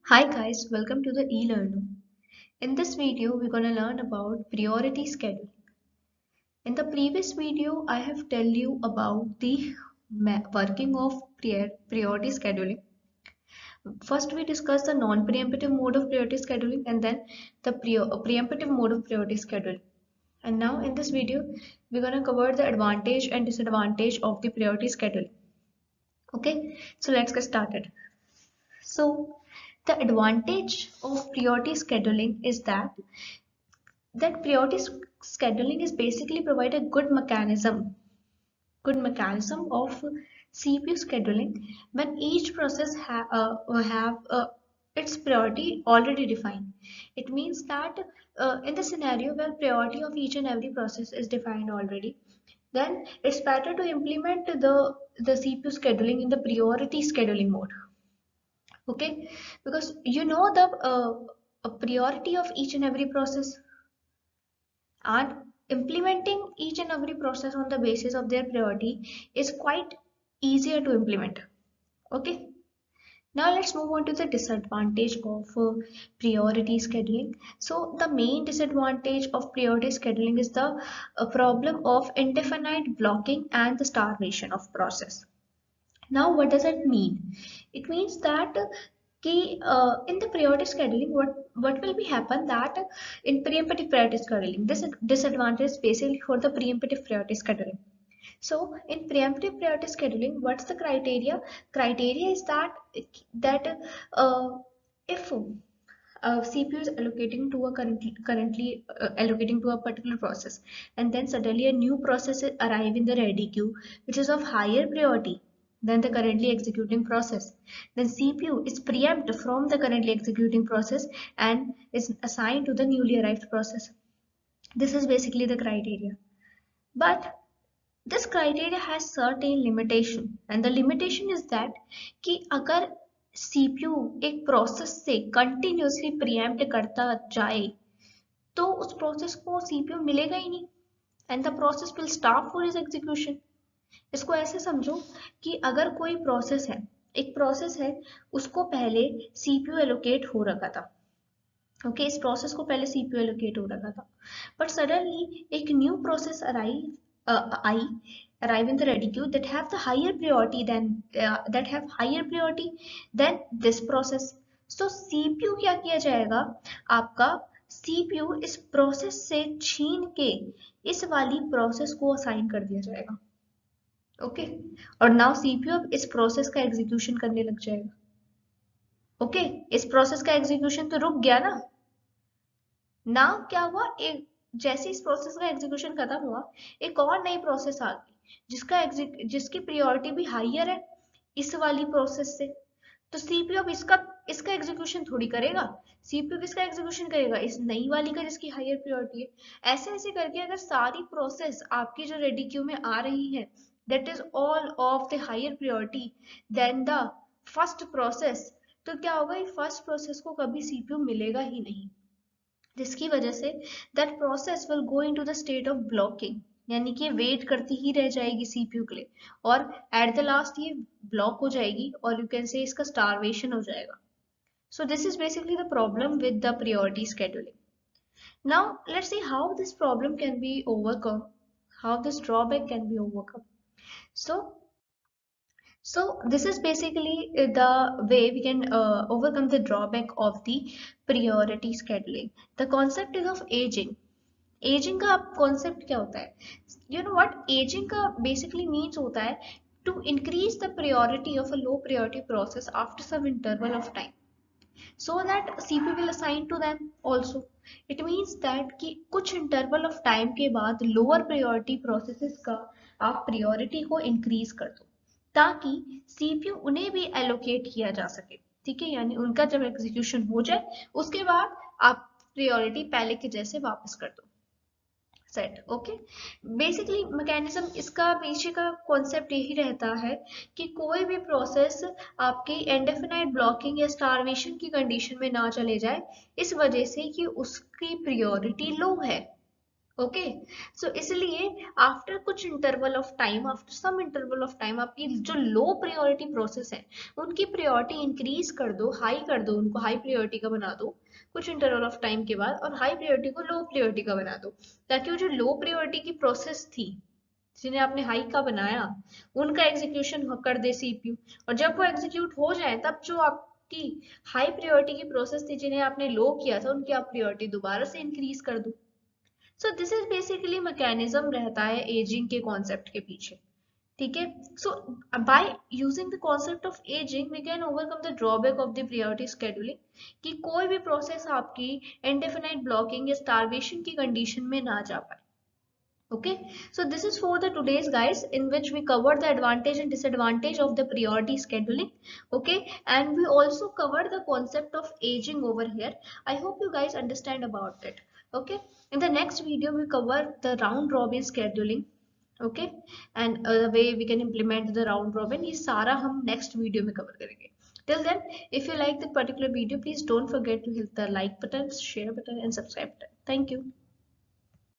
Hi guys, welcome to the e-learner. In this video, we're going to learn about priority scheduling. In the previous video, I have tell you about the working of priority scheduling. First, we discussed the non-preemptive mode of priority scheduling and then the preemptive mode of priority scheduling. And now in this video, we're going to cover the advantage and disadvantage of the priority scheduling. Okay, so let's get started. So the advantage of priority scheduling is that priority scheduling is basically provide a good mechanism of CPU scheduling when each process have its priority already defined. It means that in the scenario where priority of each and every process is defined already, then it's better to implement the CPU scheduling in the priority scheduling mode. Okay, because you know the a priority of each and every process, and implementing each and every process on the basis of their priority is quite easier to implement. Okay, now let's move on to the disadvantage of priority scheduling. So the main disadvantage of priority scheduling is the problem of indefinite blocking and the starvation of process. Now what does it mean? It means that in the priority scheduling, what will be happen that in preemptive priority scheduling, this disadvantage is basically for the preemptive priority scheduling. So in preemptive priority scheduling, what's the criteria? Criteria is that uh, if CPU is allocating to a currently allocating to a particular process, and then suddenly a new process arrive in the ready queue, which is of higher priority than the currently executing process. Then CPU is preempt from the currently executing process and is assigned to the newly arrived process. This is basically the criteria. But this criteria has certain limitation, and the limitation is that कि अगर CPU एक process से continuously pre-empt करता जाए तो उस process को CPU मिलेगा ही नहीं, and the process will stop for is execution. इसको ऐसे समझो कि अगर कोई प्रोसेस है, एक प्रोसेस है, उसको पहले CPU एलोकेट हो रखा था. ओके इस प्रोसेस को पहले CPU एलोकेट हो रखा था, बट सडनली एक new process I arrive in the ready queue that have the higher priority than this process. So CPU क्या किया जाएगा, आपका CPU इस प्रोसेस से छीन के इस वाली प्रोसेस को असाइन कर दिया जाएगा. ओके और नाउ CPU अब इस प्रोसेस का एग्जीक्यूशन करने लग जाएगा. ओके इस प्रोसेस का एग्जीक्यूशन तो रुक गया ना. नाउ क्या हुआ, एक जैसे इस प्रोसेस का एग्जीक्यूशन खत्म हुआ, एक और नई प्रोसेस आ गई जिसकी प्रायोरिटी भी हाईयर है इस वाली प्रोसेस से. तो सीपीयू अब इसका इसका एग्जीक्यूशन थोड़ी करेगा. सीपीयू किसका एग्जीक्यूशन करेगा, इस नई वाली का जिसकी हाईयर प्रायोरिटी है. ऐसे ऐसे करके अगर सारी प्रोसेस आपकी जो रेडी क्यू में आ रही है that is all of the higher priority than the first process, तो क्या होगा, फर्स्ट प्रोसेस को कभी सीपीयू मिलेगा ही नहीं, जिसकी वजह say that process will go into the state of blocking, यानी कि वेट करती ही रह जाएगी सीपीयू के लिए, और एट द लास्ट ये ब्लॉक हो जाएगी और यू कैन से इसका स्टारवेशन हो जाएगा. सो this is basically the problem with the priority scheduling. Now let's see how this problem can be overcome, how this drawback can be overcome. So this is basically the way we can overcome the drawback of the priority scheduling. The concept is of aging. Aging का concept क्या होता है? You know what? Aging का basically means होता है to increase the priority of a low priority process after some interval of time, so that CPU will assign to them also. It means that कि कुछ interval of time के बाद lower priority processes का आप priority को increase कर दो, ताकि CPU उन्हें भी allocate किया जा सके. ठीक है, यानी उनका जब एग्जीक्यूशन हो जाए उसके बाद आप प्रायोरिटी पहले के जैसे वापस कर दो. सेट. ओके बेसिकली मैकेनिज्म इसका पीछे का कॉन्सेप्ट यही रहता है कि कोई भी प्रोसेस आपके इंडेफिनाइट ब्लॉकिंग या स्टारवेशन की कंडीशन में ना चले जाए, इस वजह से कि उसकी प्रायोरिटी लो है. ओके। सो इसलिए आफ्टर कुछ interval of time, after some interval of time, आपकी जो लो प्रायोरिटी प्रोसेस है उनकी प्रायोरिटी इंक्रीज कर दो, हाई कर दो, उनको हाई प्रायोरिटी का बना दो कुछ इंटरवल ऑफ टाइम के बाद, और हाई प्रायोरिटी को लो प्रायोरिटी का बना दो, ताकि वो जो लो प्रायोरिटी की प्रोसेस थी जिन्हें आपने हाई का बनाया उनका एग्जीक्यूशन कर दे सीपीयू, और जब वो एग्जीक्यूट हो जाए तब जो आपकी हाई प्रायोरिटी की प्रोसेस थी जिन्हें आपने लो किया था उनकी आप प्रायोरिटी दोबारा से इंक्रीज कर दो। So this is basically mechanism रहता है एजिंग के कॉन्सेप्ट के पीछे। ठीक है। So by using the concept of aging we can overcome the drawback of the priority scheduling, कि कोई भी प्रोसेस आपकी इंडेफिनाइट ब्लॉकिंग या स्टारवेशन की कंडीशन में ना जा पाए। Okay, so this is for the today's guys in which we covered the advantage and disadvantage of the priority scheduling. Okay, and we also covered the concept of aging over here. I hope you guys understand about it. Okay, in the next video we cover the round robin scheduling. Okay, and the way we can implement the round robin, ये सारा हम next video में cover करेंगे. Till then, if you like the particular video, please don't forget to hit the like button, share button, and subscribe button. Thank you.